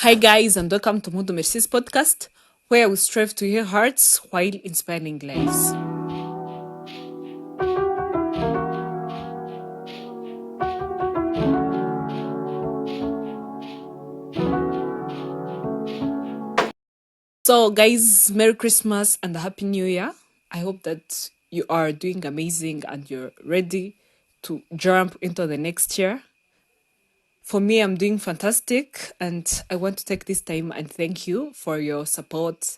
Hi guys and welcome to Mpundu Merci's podcast where we strive to heal hearts while inspiring lives. So guys, Merry Christmas and a Happy New Year. I hope that you are doing amazing and you're ready to jump into the next year. For me, I'm doing fantastic and I want to take this time and thank you for your support,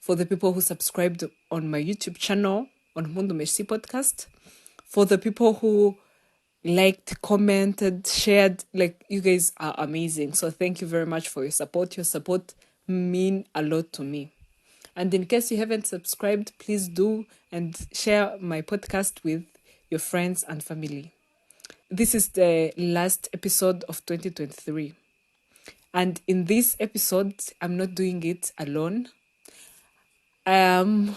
for the people who subscribed on my YouTube channel on Mpundu Merci podcast, for the people who liked, commented, shared. Like, you guys are amazing. So thank you very much for your support. Your support mean a lot to me. And in case you haven't subscribed, please do and share my podcast with your friends and family. This is the last episode of 2023. And in this episode, I'm not doing it alone. I am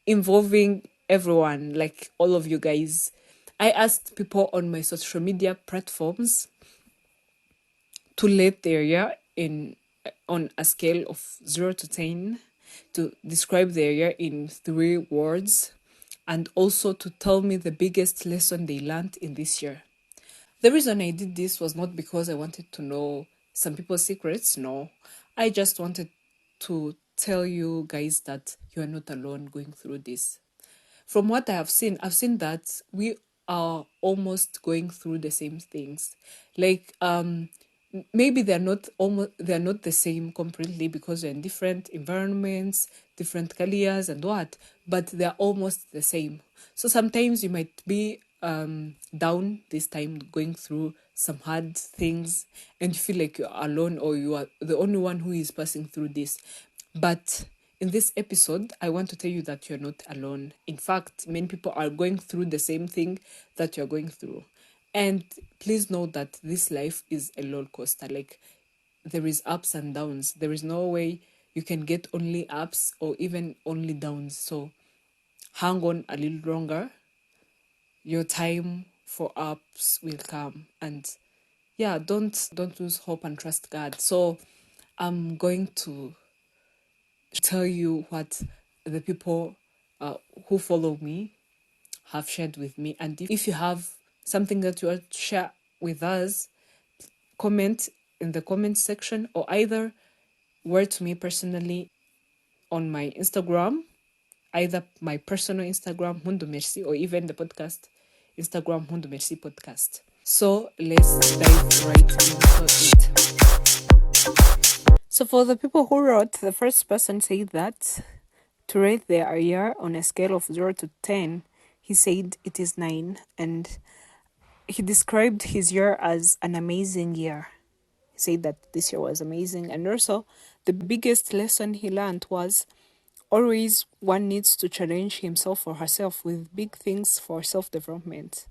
involving everyone, like all of you guys. I asked people on my social media platforms to rate their year in on a scale of 0 to 10, to describe their year in 3 words, and also to tell me the biggest lesson they learned in this year. The reason I did this was not because I wanted to know some people's secrets. No, I just wanted to tell you guys that you are not alone going through this. From what I have seen, I've seen that we are almost going through the same things. Like maybe they're not the same completely because they're in different environments, different careers and what, but they're almost the same. So sometimes you might be down this time, going through some hard things, and you feel like you're alone or you are the only one who is passing through this. But in this episode, I want to tell you that you're not alone. In fact, many people are going through the same thing that you're going through. And please know that this life is a roller coaster. Like, there is ups and downs. There is no way you can get only ups or even only downs. So hang on a little longer. Your time for ups will come. And yeah, don't lose hope and trust God. So I'm going to tell you what the people who follow me have shared with me. And if you have something that you want to share with us, comment in the comment section or either word to me personally on my Instagram, either my personal Instagram, Mpundu Merci, or even the podcast Instagram, Mpundu Merci Podcast. So let's dive right into it. So for the people who wrote, the first person said that to rate their year on a scale of 0 to 10, he said it is 9, and he described his year as an amazing year. He said that this year was amazing, and also the biggest lesson he learned was always one needs to challenge himself or herself with big things for self-development.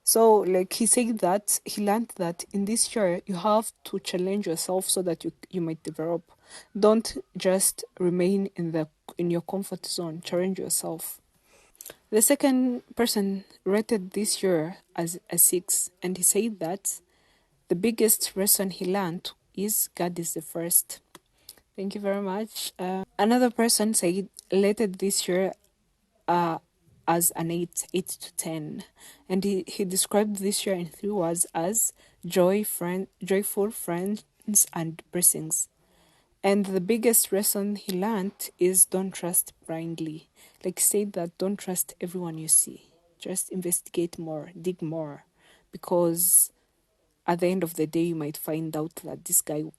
So, like, he said that he learned that in this year you have to challenge yourself so that you might develop. Don't just remain in your comfort zone. Challenge yourself. The second person rated this year as a 6, and he said that the biggest lesson he learned is God is the first. Thank you very much. Another person said rated this year as an 8 to 10, and he described this year in 3 words as joyful, friends, and blessings. And the biggest lesson he learned is don't trust blindly. Like, say that don't trust everyone you see. Just investigate more, dig more, because at the end of the day, you might find out that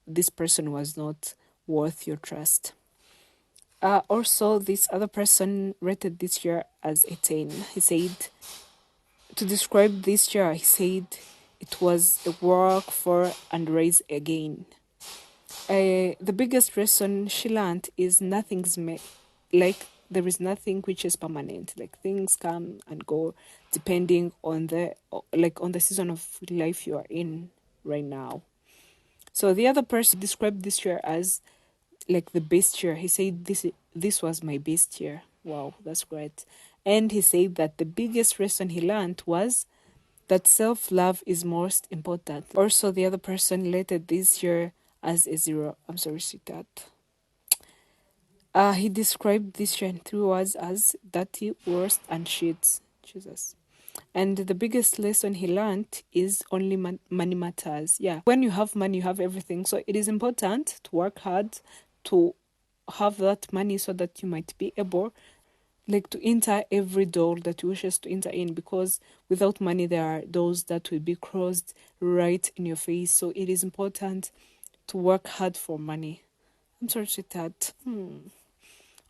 this person was not worth your trust. Also, this other person rated this year as a 10. He said, to describe this year, he said it was a work for and rise again. The biggest lesson she learned is like there is nothing which is permanent. Like, things come and go depending on the season of life you are in right now. So the other person described this year as like the best year. He said this was my best year. Wow, that's great. And he said that the biggest lesson he learned was that self-love is most important. Also, the other person rated this year as a 0. I'm sorry, sweetheart. He described this year in 3 words as dirty, worst, and shit. Jesus. And the biggest lesson he learned is only money matters. Yeah. When you have money, you have everything. So it is important to work hard to have that money so that you might be able to enter every door that you wishes to enter in, because without money there are doors that will be closed right in your face. So it is important to work hard for money. I'm sorry to that.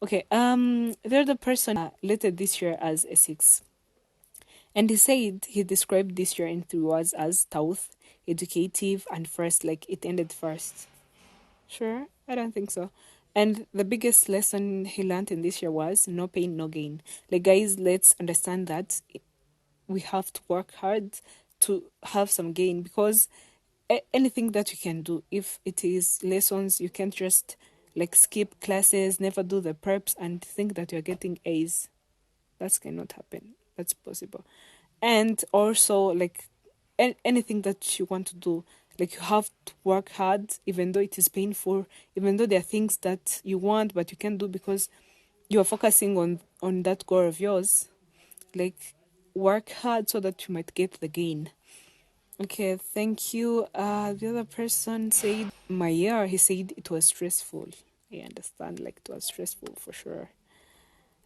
Okay, the other person rated this year as a 6. And he said he described this year in 3 words as Tauth, educative, and first, like it ended first. Sure, I don't think so. And the biggest lesson he learned in this year was no pain, no gain. Like, guys, let's understand that we have to work hard to have some gain, because anything that you can do, if it is lessons, you can't just skip classes, never do the preps, and think that you're getting A's. That cannot happen. That's possible. And also, anything that you want to do, you have to work hard, even though it is painful, even though there are things that you want but you can't do because you are focusing on that goal of yours. Work hard so that you might get the gain. Okay, thank you. The other person said my year, he said it was stressful. I understand, it was stressful for sure.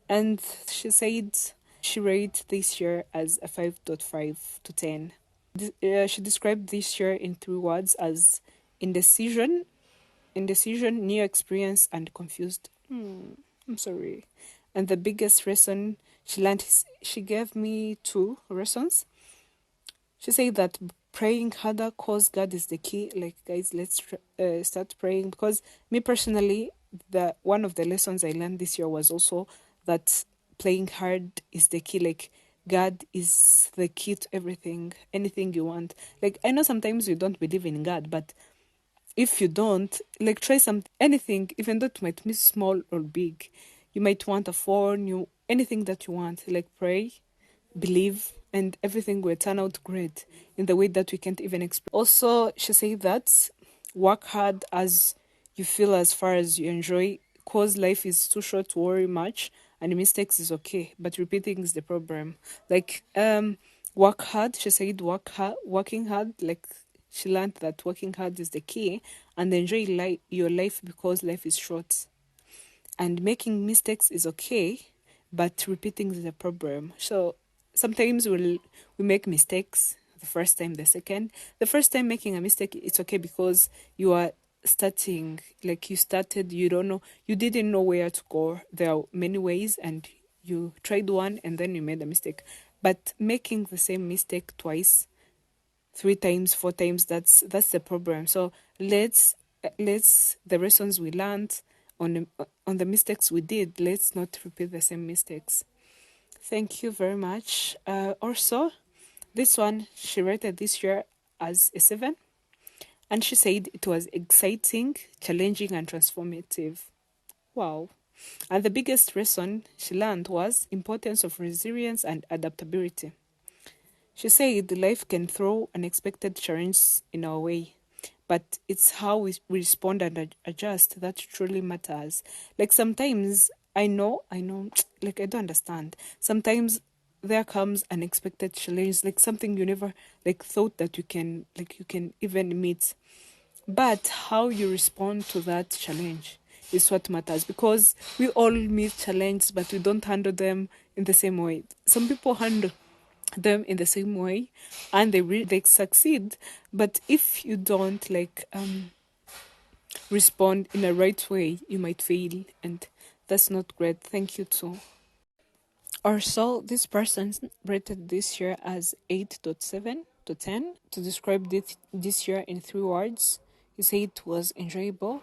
And she said she rated this year as a 5.5 to 10. She described this year in 3 words as indecision, new experience, and confused. I'm sorry. And the biggest lesson she learned, she gave me 2 lessons. She said that praying harder, cause God is the key. Guys, let's start praying, because me personally, one of the lessons I learned this year was also that playing hard is the key. God is the key to everything, anything you want. I know sometimes you don't believe in God, but if you don't, try anything, even though it might be small or big. You might want a phone, anything that you want. Pray, believe, and everything will turn out great in the way that we can't even explain. Also, she said that work hard as you feel, as far as you enjoy, because life is too short to worry much, and mistakes is okay, but repeating is the problem. Work hard. She said working hard. She learned that working hard is the key, and enjoy your life, because life is short. And making mistakes is okay, but repeating is the problem. So sometimes we make mistakes the first time, the second. The first time making a mistake, it's okay, because you are starting, you started, you don't know, you didn't know where to go. There are many ways, and you tried one and then you made a mistake. But making the same mistake twice, 3 times, 4 times, that's the problem. So let's the lessons we learned on the mistakes we did, let's not repeat the same mistakes. Thank you very much. Also, this one, she rated this year as a 7. And she said it was exciting, challenging, and transformative. Wow. And the biggest lesson she learned was importance of resilience and adaptability. She said life can throw unexpected challenges in our way, but it's how we respond and adjust that truly matters. Sometimes I know, I don't understand. Sometimes there comes unexpected challenge, something you never thought that you can even meet. But how you respond to that challenge is what matters, because we all meet challenges, but we don't handle them in the same way. Some people handle them in the same way and they succeed, but if you don't respond in a right way, you might fail, and that's not great. Thank you too. Or so this person rated this year as 8.7 to 10. To describe this year in 3 words, he said it was enjoyable,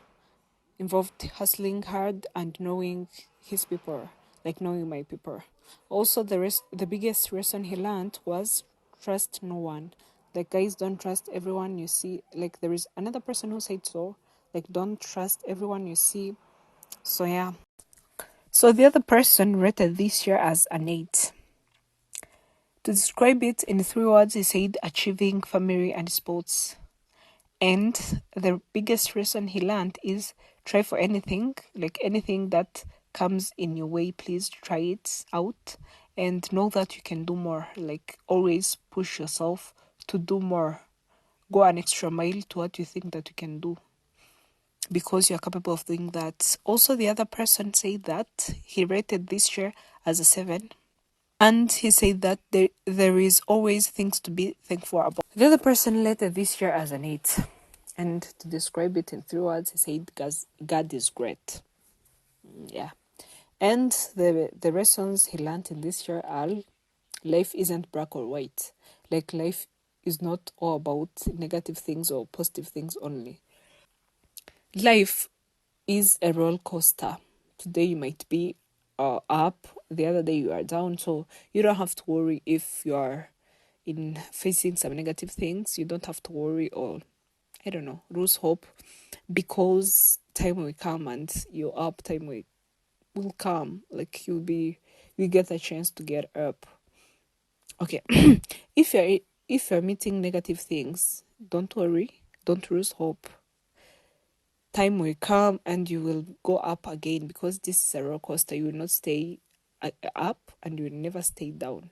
involved hustling hard, and knowing his people, knowing my people. Also, the biggest lesson he learned was trust no one. Guys, don't trust everyone you see. There is another person who said so. Don't trust everyone you see. So yeah. So the other person rated this year as an 8. To describe it in 3 words, he said achieving family and sports. And the biggest lesson he learned is try for anything, like anything that comes in your way, please try it out and know that you can do more. Like always push yourself to do more. Go an extra mile to what you think that you can do because you're capable of doing that. Also, the other person said that he rated this year as a 7. And he said that there is always things to be thankful about. The other person rated this year as an 8. And to describe it in 3 words, he said, God is great. Yeah. And the lessons he learned in this year are life isn't black or white. Like life is not all about negative things or positive things only. Life is a roller coaster. Today you might be up, the other day you are down. So you don't have to worry if you are in facing some negative things. You don't have to worry or I don't know, lose hope because time will come and your up time will come. Like you get a chance to get up. Okay. if you're meeting negative things, don't worry, don't lose hope. Time will come and you will go up again because this is a roller coaster. You will not stay up and you will never stay down.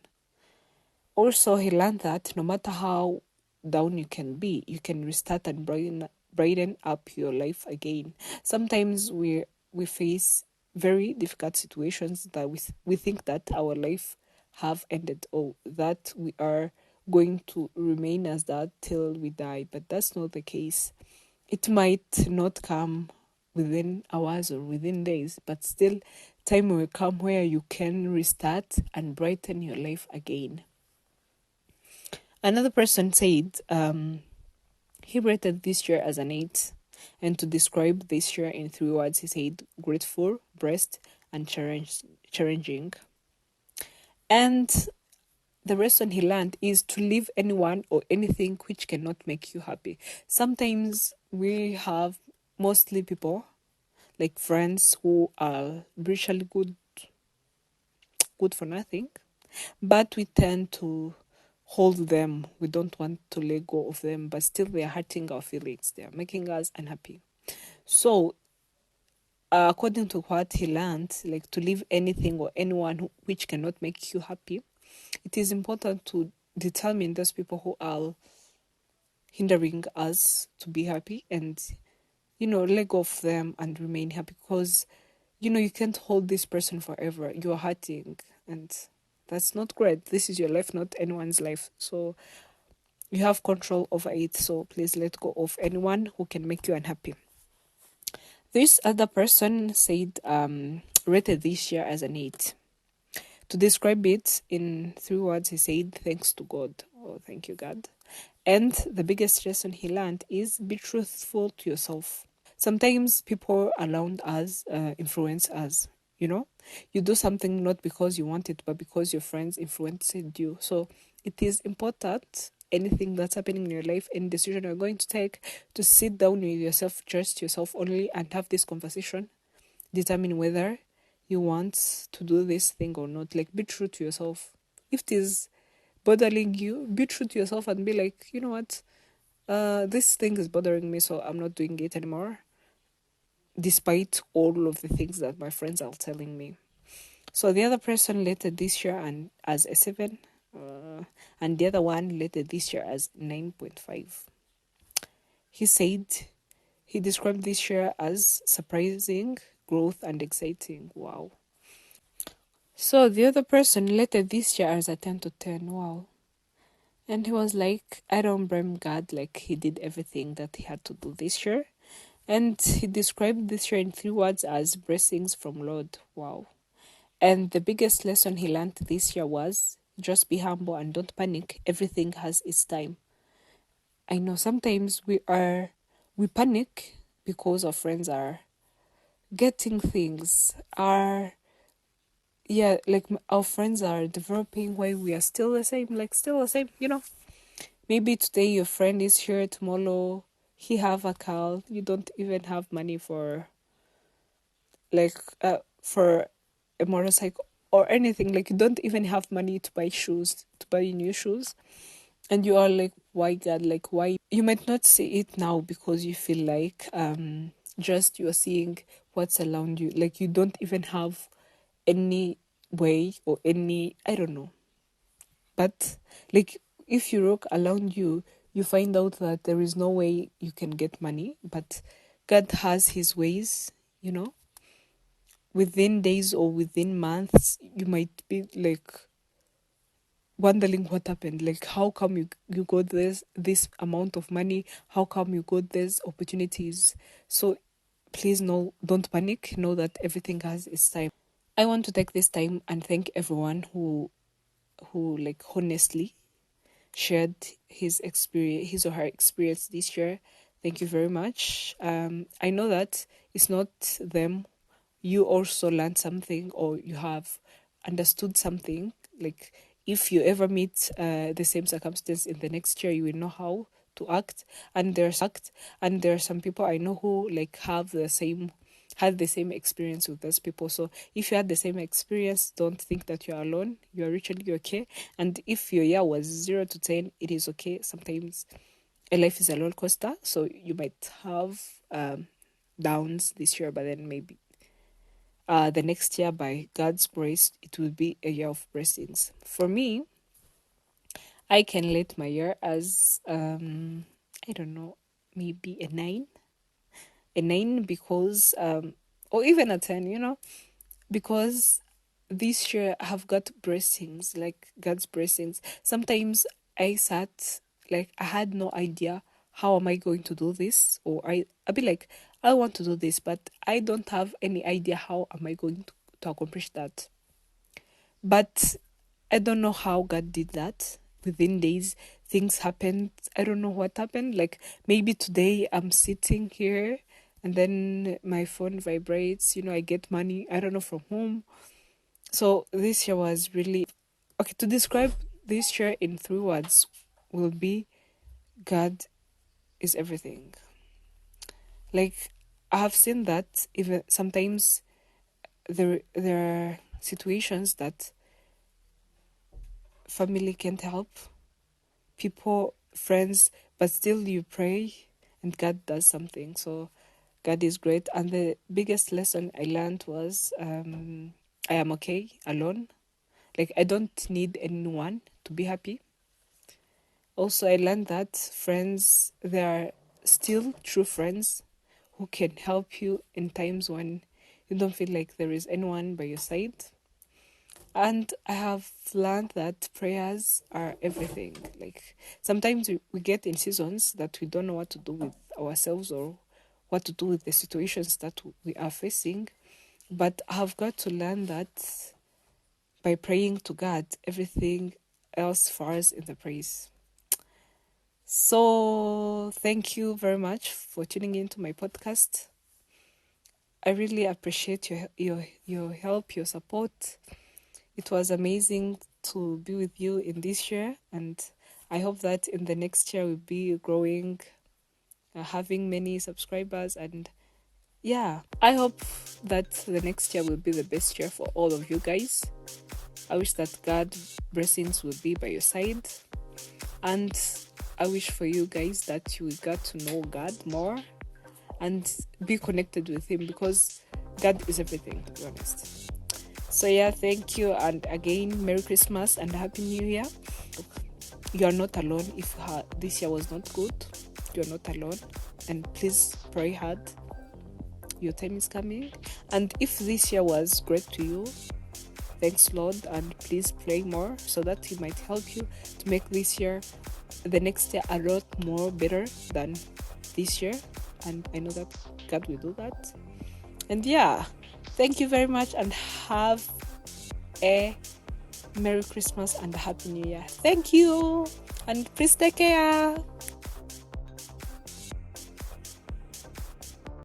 Also, he learned that no matter how down you can be, you can restart and brighten up your life again. Sometimes we face very difficult situations that we think that our life have ended or that we are going to remain as that till we die, but that's not the case. It might not come within hours or within days, but still time will come where you can restart and brighten your life again. Another person said he rated this year as an 8. And to describe this year in 3 words, he said grateful, blessed, and challenging. And the lesson he learned is to leave anyone or anything which cannot make you happy. Sometimes we have mostly people, like friends, who are virtually good for nothing, but we tend to hold them. We don't want to let go of them, but still they are hurting our feelings. They are making us unhappy. So, according to what he learned, like to leave anything or anyone which cannot make you happy, it is important to determine those people who are hindering us to be happy and, let go of them and remain happy because, you can't hold this person forever. You're hurting and that's not great. This is your life, not anyone's life. So you have control over it. So please let go of anyone who can make you unhappy. This other person said, rated this year as an 8. To describe it in 3 words, he said, thanks to God. Oh, thank you, God. And the biggest lesson he learned is be truthful to yourself. Sometimes people around us influence us, You do something not because you want it, but because your friends influenced you. So it is important, anything that's happening in your life, any decision you're going to take, to sit down with yourself, trust yourself only, and have this conversation. Determine whether you want to do this thing or not. Like, be true to yourself. If it is bothering you, be true to yourself and be like, you know what? This thing is bothering me, so I'm not doing it anymore, despite all of the things that my friends are telling me. So the other person rated this year and as a 7, and the other one rated this year as 9.5. He said he described this year as surprising, growth, and exciting. Wow. So the other person rated this year as a 10 to 10. Wow. And he was like, I don't blame God, like he did everything that he had to do this year. And he described this year in 3 words as blessings from Lord. Wow. And the biggest lesson he learned this year was just be humble and don't panic. Everything has its time. I know sometimes we panic because our friends are getting things, like our friends are developing while we are still the same, Maybe today your friend is here, tomorrow he have a car, you don't even have money for for a motorcycle. or anything. Like you don't even have money to buy shoes, to buy new shoes. And you are like, why God? Like why? You might not see it now because you feel like just you are seeing what's around you. Like you don't even have any way or any, I don't know. But like if you look around you, you find out that there is no way you can get money, but God has his ways, you know. Within days or within months, you might be like wondering what happened. Like how come you got this amount of money? How come you got these opportunities? So please no, don't panic. Know that everything has its time. I want to take this time and thank everyone who like honestly shared his or her experience this year. Thank you very much. I know that it's not them. You also learned something or you have understood something. Like if you ever meet the same circumstance in the next year, you will know how to act. And there are some people I know who like had the same experience with those people. So if you had the same experience, don't think that you're alone. You're literally okay. And if your year was 0 to 10, it is okay. Sometimes a life is a roller coaster, so you might have downs this year, but then maybe the next year, by God's grace, it will be a year of blessings. For me, I can rate my year as I don't know, maybe a 9 because or even a 10, you know, because this year I have got blessings, like God's blessings. Sometimes I sat, like I had no idea how am I going to do this, or I'd be like, I want to do this, but I don't have any idea how am I going to accomplish that. But I don't know how God did that. Within days, things happened. I don't know what happened. Like maybe today I'm sitting here and then my phone vibrates, you know, I get money, I don't know from whom. So this year was really okay. To describe this year in 3 words will be God is everything. Like I have seen that even sometimes there are situations that family can't help, people, friends, but still you pray and God does something. So God is great. And the biggest lesson I learned was I am okay alone. Like I don't need anyone to be happy. Also, I learned that friends, they are still true friends who can help you in times when you don't feel like there is anyone by your side. And I have learned that prayers are everything. Like sometimes we get in seasons that we don't know what to do with ourselves or what to do with the situations that we are facing. But I have got to learn that by praying to God, everything else falls in the praise. So thank you very much for tuning into my podcast. I really appreciate your help, your support. It was amazing to be with you in this year, and I hope that in the next year we'll be growing, having many subscribers, and yeah, I hope that the next year will be the best year for all of you guys. I wish that God's blessings will be by your side, and I wish for you guys that you got to know God more and be connected with him, because God is everything, to be honest. So yeah, thank you, and again, Merry Christmas and Happy New Year. You are not alone. If this year was not good, you are not alone, and please pray hard. Your time is coming. And if this year was great to you, thanks Lord, and please pray more so that he might help you to make this year, the next year, a lot more better than this year. And I know that God will do that. And yeah, thank you very much, and have a Merry Christmas and a Happy New Year. Thank you, and please take care.